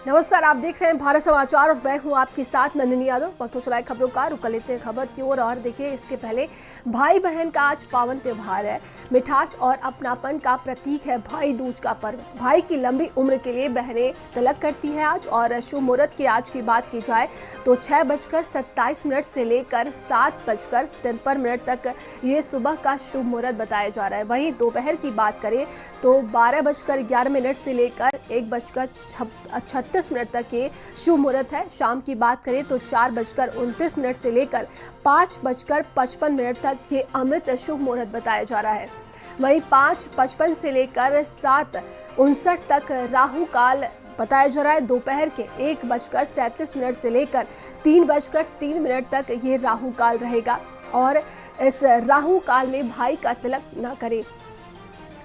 नमस्कार, आप देख रहे हैं भारत समाचार और मैं हूं आपके साथ नंदिनी यादव। वक्त हो चला है खबरों का, रुक कर लेते हैं खबर की ओर। और देखिए, इसके पहले भाई बहन का आज पावन त्योहार है। मिठास और अपनापन का प्रतीक है भाई दूज का पर्व। भाई की लंबी उम्र के लिए बहनें तिलक करती हैं आज। और शुभ मुहूर्त की आज की बात की जाए तो 6:27 से लेकर 7:53 तक ये सुबह का शुभ मुहूर्त बताया जा रहा है। वहीं दोपहर की बात करें तो 12:11 से लेकर 1:36 तक ये शुभ मुहूर्त है। शाम की बात करें तो 4:29 से लेकर 5:55 तक ये अमृत शुभ मुहूर्त बताया जा रहा है। वहीं 5:55 से लेकर 7:59 तक राहु काल बताया जा रहा है। दोपहर के 1:37 से लेकर 3:03 तक ये राहु काल रहेगा। और इस राहु काल में भाई का तिलक न करें।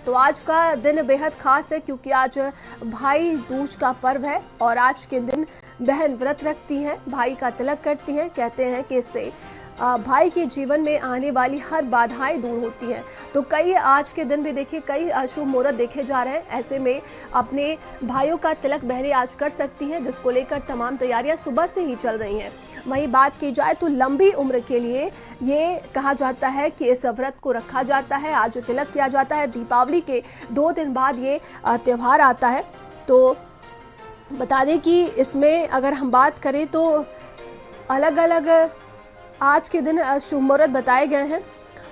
तो आज का दिन बेहद खास है क्योंकि आज भाई दूज का पर्व है और आज के दिन बहन व्रत रखती हैं, भाई का तिलक करती हैं। कहते हैं कि इससे भाई के जीवन में आने वाली हर बाधाएं दूर होती हैं। तो कई आज के दिन भी देखिए कई शुभ मुहूर्त देखे जा रहे हैं। ऐसे में अपने भाइयों का तिलक बहनें आज कर सकती हैं, जिसको लेकर तमाम तैयारियां सुबह से ही चल रही हैं। वहीं बात की जाए तो लंबी उम्र के लिए ये कहा जाता है कि इस व्रत को रखा जाता है, आज तिलक किया जाता है। दीपावली के 2 दिन बाद ये त्यौहार आता है। तो बता दें कि इसमें अगर हम बात करें तो अलग अलग आज के दिन शुभ मुहूर्त बताए गए हैं।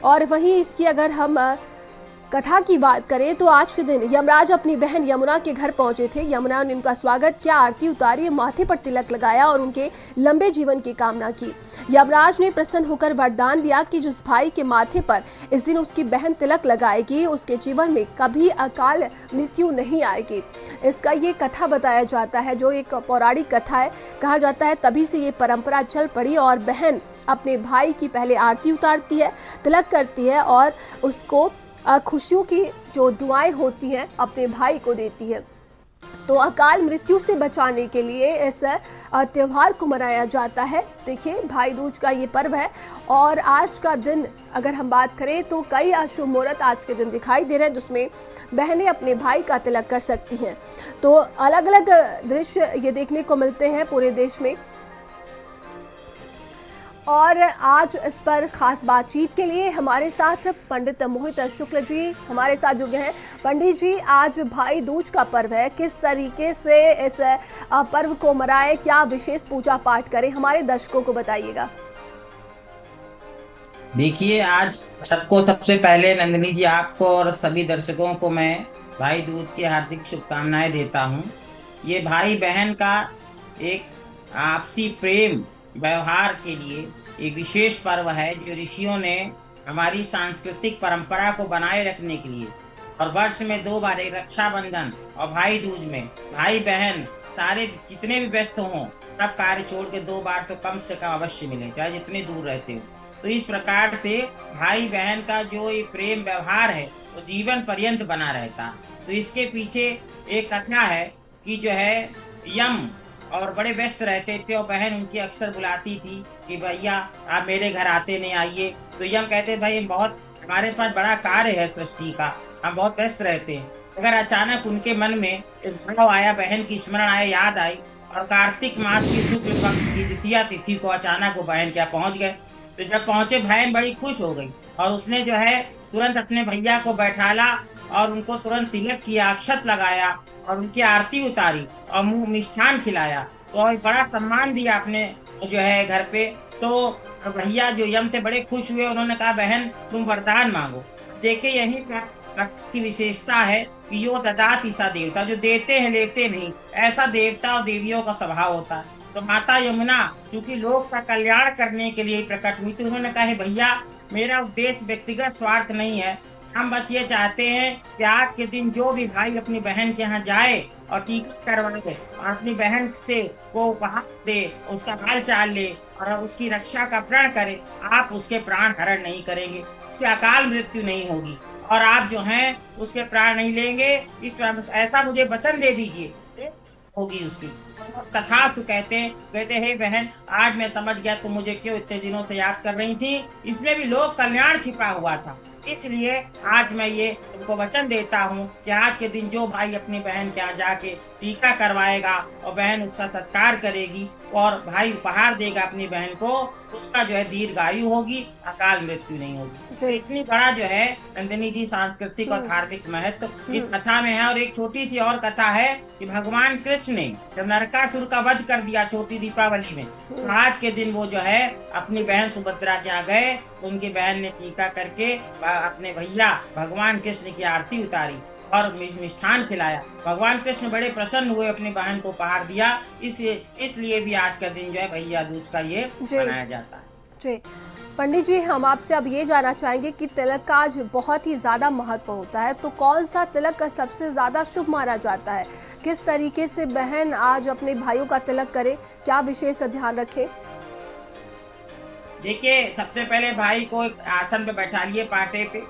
और वहीं इसकी अगर हम कथा की बात करें तो आज के दिन यमराज अपनी बहन यमुना के घर पहुंचे थे। यमुना ने उनका स्वागत किया, आरती उतारी, माथे पर तिलक लगाया और उनके लंबे जीवन की कामना की। यमराज ने प्रसन्न होकर वरदान दिया कि जिस भाई के माथे पर इस दिन उसकी बहन तिलक लगाएगी उसके जीवन में कभी अकाल मृत्यु नहीं आएगी। इसका ये कथा बताया जाता है, जो एक पौराणिक कथा है। कहा जाता है तभी से ये परंपरा चल पड़ी और बहन अपने भाई की पहले आरती उतारती है, तिलक करती है और उसको खुशियों की जो दुआएं होती हैं अपने भाई को देती है। तो अकाल मृत्यु से बचाने के लिए इस त्यौहार को मनाया जाता है। देखिए, भाई दूज का ये पर्व है और आज का दिन अगर हम बात करें तो कई शुभ मुहूर्त आज के दिन दिखाई दे रहे हैं, जिसमें बहनें अपने भाई का तिलक कर सकती हैं। तो अलग अलग दृश्य ये देखने को मिलते हैं पूरे देश में। और आज इस पर खास बातचीत के लिए हमारे साथ पंडित मोहित शुक्ल जी हमारे साथ जुड़े हैं। पंडित जी, आज भाई दूज का पर्व है, किस तरीके से इस पर्व को मनाए, क्या विशेष पूजा पाठ करें, हमारे दर्शकों को बताइएगा। देखिए, आज सबको सबसे पहले नंदिनी जी, आपको और सभी दर्शकों को मैं भाई दूज की हार्दिक शुभकामनाएं देता हूं। ये भाई बहन का एक आपसी प्रेम व्यवहार के लिए एक विशेष पर्व है, जो ऋषियों ने हमारी सांस्कृतिक परंपरा को बनाए रखने के लिए और वर्ष में 2 बार, एक रक्षाबंधन और भाई दूज में भाई बहन सारे जितने भी व्यस्त हों, सब कार्य छोड़ के 2 बार तो कम से कम अवश्य मिले, चाहे जितने दूर रहते हो। तो इस प्रकार से भाई बहन का जो ये प्रेम व्यवहार है वो जीवन पर्यंत बना रहता। तो इसके पीछे एक कथा है कि जो है यम और बड़े व्यस्त रहते थे और बहन उनकी अक्सर बुलाती थी कि भैया आप मेरे घर आते नहीं, आइए। तो यम कहते भाई बहुत हमारे पास बड़ा कार्य है सृष्टि का, हम बहुत व्यस्त रहते हैं। अगर अचानक उनके मन में एक भाव आया, बहन की स्मरण आया, याद आई और कार्तिक मास की शुक्ल पक्ष की द्वितीया तिथि को अचानक वो बहन क्या पहुंच गए। तो जब पहुंचे बहन बड़ी खुश हो गई और उसने जो है तुरंत अपने भैया को बैठाला और उनको तुरंत तिलक किया, अक्षत लगाया और उनकी आरती उतारी और मुंह मिष्ठान खिलाया। तो और बड़ा सम्मान दिया अपने जो है घर पे। तो भैया जो यम थे बड़े खुश हुए, उन्होंने कहा बहन तुम वरदान मांगो। देखिए, यही की विशेषता है कि यो ददाति सा देवता, जो देते हैं लेते नहीं, ऐसा देवता और देवियों का स्वभाव होता है। तो माता यमुना चूंकि लोग का कल्याण करने के लिए प्रकट हुई, तो उन्होंने कहा भैया मेरा उद्देश्य व्यक्तिगत स्वार्थ नहीं है, हम बस ये चाहते हैं कि आज के दिन जो भी भाई अपनी बहन के यहाँ जाए और टीका करवाए और अपनी बहन से को उपहार दे, उसका हाल चाल ले और उसकी रक्षा का प्रण करे, आप उसके प्राण हरण नहीं करेंगे, उसकी अकाल मृत्यु नहीं होगी और आप जो हैं उसके प्राण नहीं लेंगे, इस ऐसा मुझे वचन दे दीजिए, होगी उसकी। कथा तो कहते हे बहन, आज मैं समझ गया तुम मुझे क्यों इतने दिनों से याद कर रही थी, इसमें भी लोक कल्याण छिपा हुआ था। इसलिए आज मैं ये तुमको वचन देता हूँ कि आज के दिन जो भाई अपनी बहन के यहाँ जाके टीका करवाएगा और बहन उसका सत्कार करेगी और भाई उपहार देगा अपनी बहन को, उसका जो है दीर्घायु होगी, अकाल मृत्यु नहीं होगी। तो जी। इतनी बड़ा जो है नंदिनी जी सांस्कृतिक और हम्म। धार्मिक महत्व इस हम्म। कथा में है। और एक छोटी सी और कथा है कि भगवान कृष्ण ने जब नरकासुर का वध कर दिया छोटी दीपावली में, तो हम्म। आज के दिन वो जो है अपनी बहन सुभद्रा के यहाँ गए, तो उनकी बहन ने टीका करके अपने भैया भगवान कृष्ण की आरती उतारी और मिष्ठान खिलाया। भगवान कृष्ण बड़े प्रसन्न हुए, अपनी बहन को उपहार दिया। इसलिए भी आज का दिन जो है भैया दूज का ये जी। मनाया जाता है। जी। पंडित जी, हम आपसे अब ये जानना चाहेंगे कि तिलक का आज बहुत ही ज़्यादा महत्व होता है, तो कौन सा तिलक का सबसे ज़्यादा शुभ माना जाता है? किस तरीके से बहन आज अपने भाइयों का तिलक करे, क्या विशेष ध्यान रखे? देखिए, सबसे पहले भाई को एक आसन पे बैठा लिए, पाटे पे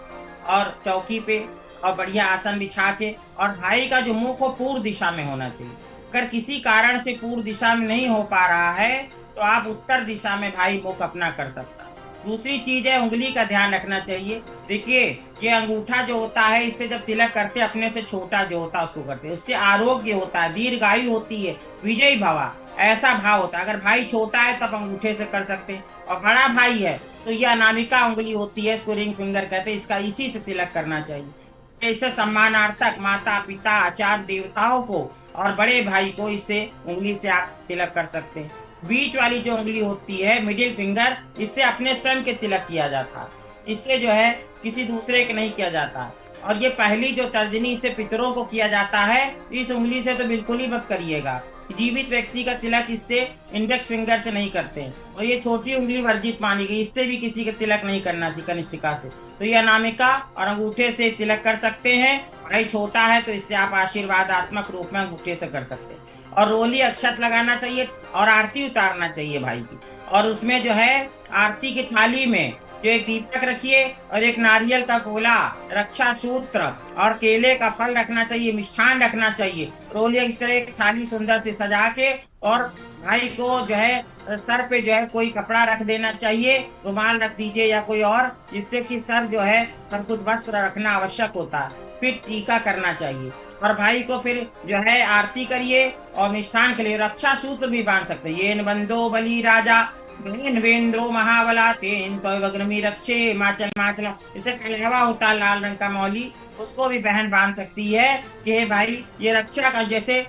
और चौकी पे, और बढ़िया आसन बिछा के, और भाई का जो मुंह को पूर्व दिशा में होना चाहिए। अगर किसी कारण से पूर्व दिशा में नहीं हो पा रहा है तो आप उत्तर दिशा में भाई मुख अपना कर सकता है। दूसरी चीज है, उंगली का ध्यान रखना चाहिए। देखिए, ये अंगूठा जो होता है, इससे जब तिलक करते अपने से छोटा जो होता है उसको करते, उससे आरोग्य होता है, दीर्घायु होती है, विजयी भवा, ऐसा भाव होता है। अगर भाई छोटा है तब अंगूठे से कर सकते हैं, और बड़ा भाई है तो यह अनामिका उंगली होती है, इसको रिंग फिंगर कहते हैं, इसका इसी से तिलक करना चाहिए। इससे सम्मानार्थक माता पिता आचार्य देवताओं को और बड़े भाई को इससे उंगली से आप तिलक कर सकते हैं। बीच वाली जो उंगली होती है मिडिल फिंगर, इससे अपने स्वयं के तिलक किया जाता है, इससे जो है किसी दूसरे के नहीं किया जाता। और ये पहली जो तर्जनी, इससे पितरों को किया जाता है, इस उंगली से तो बिल्कुल ही मत करिएगा। जीवित व्यक्ति का तिलक इससे इंडेक्स फिंगर से नहीं करते, और ये छोटी उंगली वर्जित मानी गई, इससे भी किसी का तिलक नहीं करना चाहिए कनिष्ठिका से। तो ये अनामिका और अंगूठे से तिलक कर सकते हैं। भाई छोटा है तो इससे आप आशीर्वादात्मक रूप में अंगूठे से कर सकते हैं। और रोली अक्षत लगाना चाहिए और आरती उतारना चाहिए भाई की। और उसमें जो है आरती की थाली में जो एक दीपक रखिए और एक नारियल का गोला, रक्षा सूत्र और केले का फल रखना चाहिए, मिष्ठान रखना चाहिए। रोली इस तरह एक थाली सुंदर से सजा के, और भाई को जो है सर पे जो है कोई कपड़ा रख देना चाहिए, रुमाल रख दीजिए या कोई और, जिससे कि सर जो है पर कुछ वस्त्र रखना आवश्यक होता है। फिर टीका करना चाहिए, और भाई को फिर जो है आरती करिए और मिष्ठान के लिए रक्षा सूत्र भी बांध सकते हैं। ये बंदो बलि राजा वेंद्रो महाबला तेन सौवग्रमी रक्षे हिमाचल माचल, इसे कलेवा होता है लाल रंग का मौली, उसको भी बहन बांध सकती है कि भाई ये रक्षा का, जैसे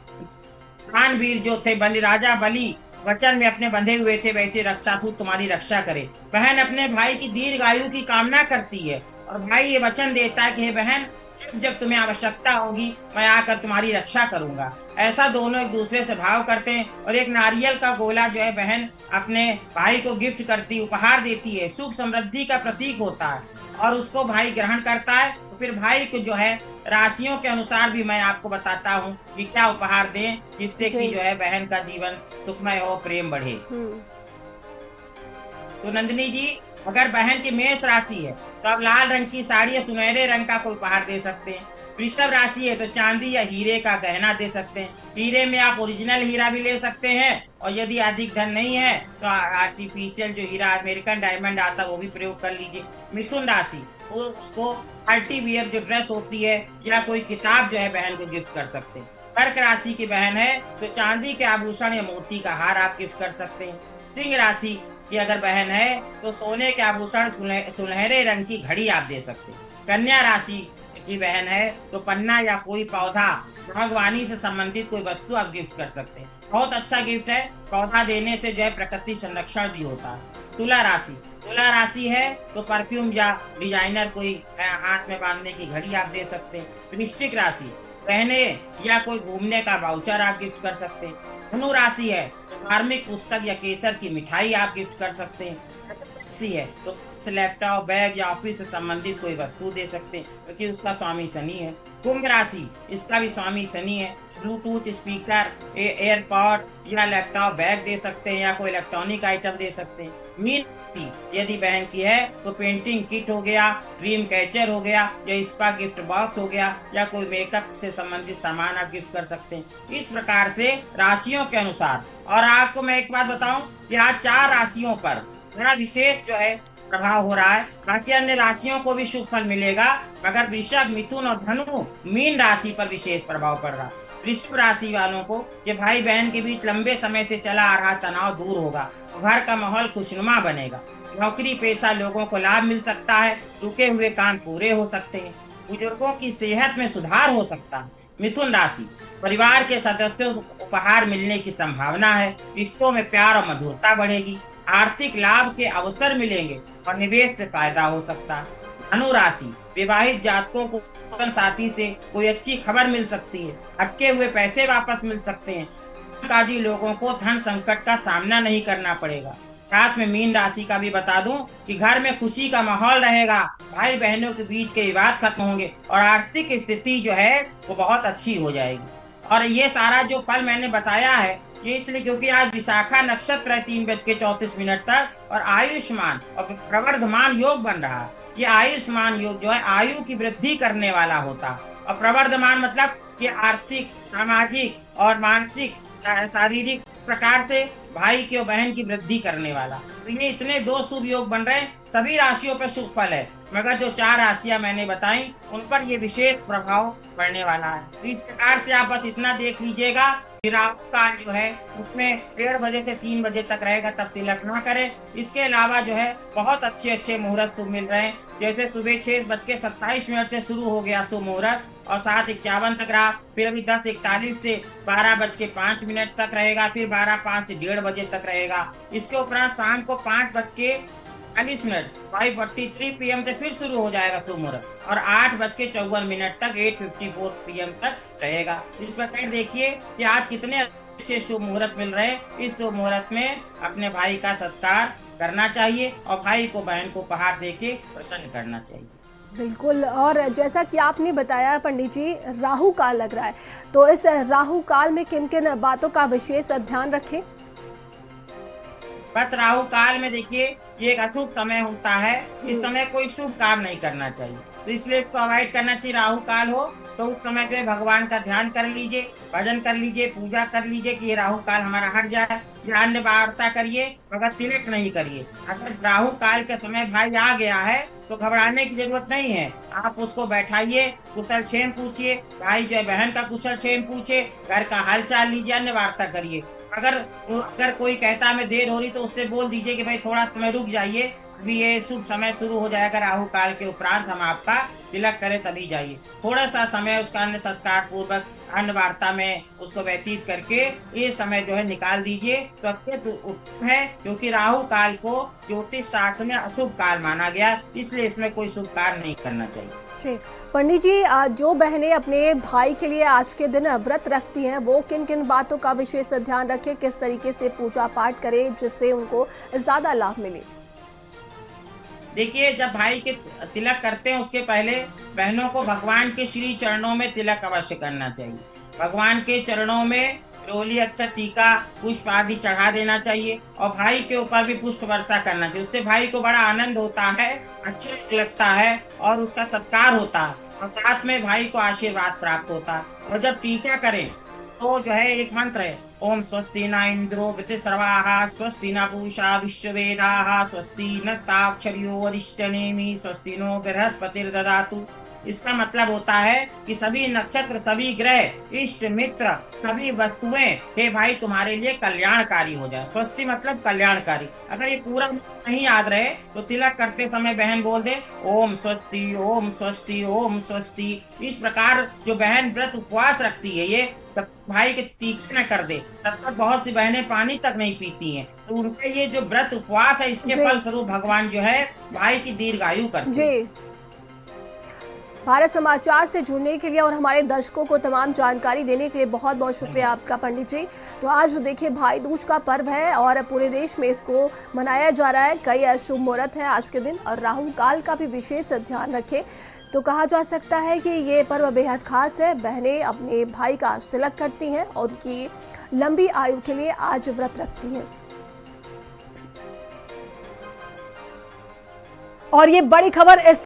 दानवीर जो थे बलि राजा बलि वचन में अपने बंधे हुए थे, वैसे रक्षासूत्र तुम्हारी रक्षा करे। बहन अपने भाई की दीर्घायु की कामना करती है, और भाई ये वचन देता है कि हे बहन, जब जब तुम्हें आवश्यकता होगी मैं आकर तुम्हारी रक्षा करूंगा। ऐसा दोनों एक दूसरे से भाव करते हैं। और एक नारियल का गोला जो है बहन अपने भाई को गिफ्ट करती, उपहार देती है, सुख समृद्धि का प्रतीक होता है, और उसको भाई ग्रहण करता है। तो फिर भाई को जो है राशियों के अनुसार भी मैं आपको बताता हूँ कि क्या उपहार दें, जिससे कि जी। जो है बहन का जीवन सुखमय हो, प्रेम बढ़े। हम्म। तो नंदिनी जी, अगर बहन की मेष राशि है तो आप लाल रंग की साड़ी या सुनहरे रंग का कोई उपहार दे सकते हैं। वृषभ राशि है तो चांदी या हीरे का गहना दे सकते हैं। हीरे में आप ओरिजिनल हीरा भी ले सकते हैं, और यदि अधिक धन नहीं है तो आर्टिफिशियल जो हीरा अमेरिकन डायमंड आता है वो भी प्रयोग कर लीजिए। मिथुन राशि, वो उसको पार्टी वियर जो ड्रेस होती है या कोई किताब जो है बहन को गिफ्ट कर सकते हैं। कर्क राशि की बहन है तो चांदी के आभूषण या मोती का हार आप गिफ्ट कर सकते हैं। सिंह राशि की अगर बहन है तो सोने के आभूषण, सुनहरे रंग की घड़ी आप दे सकते हैं। कन्या राशि की बहन है तो पन्ना या कोई पौधा, बागवानी से संबंधित कोई वस्तु आप गिफ्ट कर सकते हैं। बहुत अच्छा गिफ्ट है, पौधा देने से जो है प्रकृति संरक्षण भी होता है। तुला राशि, तुला राशि है तो परफ्यूम या डिजाइनर कोई हाथ में बांधने की घड़ी आप दे सकते हैं। वृश्चिक राशि, गहने या कोई घूमने का वाउचर आप गिफ्ट कर सकते हैं। धनु राशि है तो धार्मिक पुस्तक या केसर की मिठाई आप गिफ्ट कर सकते हैं। राशि है तो लैपटॉप, बैग या ऑफिस से संबंधित कोई वस्तु दे सकते हैं, क्योंकि उसका स्वामी शनि है। कुंभ राशि, इसका भी स्वामी शनि है। ब्लूटूथ स्पीकर, एयरपॉड या लैपटॉप बैग दे सकते हैं, या कोई इलेक्ट्रॉनिक आइटम दे सकते हैं। मीन राशि यदि बहन की है तो पेंटिंग किट हो गया, ड्रीम कैचर हो गया, या स्पा गिफ्ट बॉक्स हो गया, या कोई मेकअप से संबंधित सामान आप गिफ्ट कर सकते हैं। इस प्रकार से राशियों के अनुसार। और आपको मैं एक बात बताऊं कि आज 4 राशियों पर बड़ा विशेष जो है प्रभाव हो रहा है। बाकी अन्य राशियों को भी शुभ फल मिलेगा, मगर वृषभ, मिथुन और धनु, मीन राशि पर विशेष प्रभाव पड़ रहा है। वृषभ राशि वालों को कि भाई बहन के बीच लंबे समय से चला आ रहा तनाव दूर होगा, घर का माहौल खुशनुमा बनेगा। नौकरी पेशा लोगों को लाभ मिल सकता है, रुके हुए काम पूरे हो सकते हैं, बुजुर्गों की सेहत में सुधार हो सकता है। मिथुन राशि, परिवार के सदस्यों को उपहार मिलने की संभावना है, रिश्तों में प्यार और मधुरता बढ़ेगी, आर्थिक लाभ के अवसर मिलेंगे और निवेश से फायदा हो सकता है। धनु राशि, विवाहित जातकों को जीवन साथी से कोई अच्छी खबर मिल सकती है, अटके हुए पैसे वापस मिल सकते हैं, कामकाजी लोगों को धन संकट का सामना नहीं करना पड़ेगा। साथ में मीन राशि का भी बता दूं कि घर में खुशी का माहौल रहेगा, भाई बहनों के बीच के विवाद खत्म होंगे और आर्थिक स्थिति जो है वो बहुत अच्छी हो जाएगी। और ये सारा जो फल मैंने बताया है ये इसलिए क्योंकि आज विशाखा नक्षत्र है 3:34 तक और आयुष्मान और प्रवर्धमान योग बन रहा है। ये आयुष्मान योग जो है आयु की वृद्धि करने वाला होता है और प्रवर्धमान मतलब कि आर्थिक, सामाजिक और मानसिक, शारीरिक प्रकार से भाई की और बहन की वृद्धि करने वाला। तो ये इतने दो शुभ योग बन रहे हैं, सभी राशियों पर शुभ फल है, मगर जो 4 राशियां मैंने बताई उन पर ये विशेष प्रभाव पड़ने वाला है। तो इस प्रकार से आप बस इतना देख लीजिएगा कि राहु काल जो है उसमें 1:30 बजे से 3 बजे तक रहेगा, तब तिलक ना करें। इसके अलावा जो है बहुत अच्छे मुहूर्त शुभ मिल रहे हैं, जैसे सुबह 6:27 से शुरू हो गया शुभ मुहूर्त और 7:51 तक रहा, फिर अभी 10:41 से 12:05 तक रहेगा, फिर 12:05 से 1:30 बजे तक रहेगा। इसके उपरांत शाम को 5:40 5:43 PM से फिर शुरू हो जाएगा शुभ मुहूर्त और 8:54 तक 8:54 PM तक रहेगा। इस प्रकार देखिए कि आज कितने अच्छे शुभ मुहूर्त मिल रहे हैं। इस शुभ मुहूर्त में अपने भाई का सत्कार करना चाहिए और भाई को बहन को उपहार देके प्रसन्न करना चाहिए। बिल्कुल। और जैसा कि आपने बताया पंडित जी, राहु काल लग रहा है, तो इस राहु काल में किन किन बातों का विशेष ध्यान रखें? बस राहु काल में देखिए ये एक अशुभ समय होता है, इस समय कोई शुभ काम नहीं करना चाहिए, तो इसलिए इसको अवॉइड करना चाहिए। राहु काल हो तो उस समय पे भगवान का ध्यान कर लीजिए, भजन कर लीजिए, पूजा कर लीजिए कि ये राहु काल हमारा हट जाए, अन्य वार्ता करिए मगर तिलक नहीं करिए। अगर राहु काल के समय भाई आ गया है तो घबराने की जरूरत नहीं है, आप उसको बैठाइए, कुशल क्षेम पूछिए, भाई जो है बहन का कुशल क्षेम पूछे, घर का हाल चाल लीजिए, अन्य वार्ता करिए। अगर कोई कहता हमें देर हो रही तो उससे बोल दीजिए कि भाई थोड़ा समय रुक जाइए, अभी ये शुभ समय शुरू हो जाएगा, राहु काल के उपरांत हम आपका तिलक करें तभी जाइए। थोड़ा सा समय उसका अन्य सत्कार पूर्वक अन्य वार्ता में उसको व्यतीत करके ये समय जो है निकाल दीजिए तो अत्यंत उत्तम है, क्योंकि राहु काल को ज्योतिष शास्त्र में अशुभ काल माना गया, इसलिए इसमें कोई शुभ कार्य नहीं करना चाहिए। जी पंडित जी, जो बहनें अपने भाई के लिए आज के दिन व्रत रखती हैं वो किन किन बातों का विशेष ध्यान रखें, किस तरीके से पूजा पाठ करें जिससे उनको ज्यादा लाभ मिले? देखिए, जब भाई के तिलक करते हैं उसके पहले बहनों को भगवान के श्री चरणों में तिलक अवश्य करना चाहिए। भगवान के चरणों में रोली, अक्षत, टीका, पुष्प आदि चढ़ा देना चाहिए और भाई के ऊपर भी पुष्प वर्षा करना चाहिए। उससे भाई को बड़ा आनंद होता है, अच्छा लगता है और उसका सत्कार होता है और साथ में भाई को आशीर्वाद प्राप्त होता है। और जब टीका करें तो जो है एक मंत्र है, ओम स्वस्ति न इंद्रो वृद्धश्रवाः स्वस्ति न पूषा विश्ववेदाः स्वस्ति न ताक्षर्यो वरिष्ठनेमि स्वस्ति नो बृहस्पतिर्ददातु। इसका मतलब होता है कि सभी नक्षत्र, सभी ग्रह, इष्ट मित्र, सभी वस्तुएं हे भाई तुम्हारे लिए कल्याणकारी हो जाए। स्वस्ति मतलब कल्याणकारी। अगर ये पूरा नहीं याद रहे तो तिलक करते समय बहन बोल दे ओम स्वस्ति ओम स्वस्ति ओम स्वस्ति। इस प्रकार जो बहन व्रत उपवास रखती है ये तब भाई के टीके न कर दे, तब तक बहुत सी बहनें पानी तक नहीं पीती हैं, तो उनका ये जो व्रत उपवास है इसके फल स्वरूप भगवान जो है भाई की दीर्घायु करते हैं। भारत समाचार से जुड़ने के लिए और हमारे दर्शकों को तमाम जानकारी देने के लिए बहुत बहुत शुक्रिया आपका पंडित जी। तो आज देखिए भाई दूज का पर्व है और पूरे देश में इसको मनाया जा रहा है। कई शुभ मुहूर्त है आज के दिन और राहु काल का भी विशेष ध्यान रखें। तो कहा जा सकता है कि ये पर्व बेहद खास है। बहनें अपने भाई का आज तिलक करती हैं और उनकी लंबी आयु के लिए आज व्रत रखती हैं। और ये बड़ी खबर इस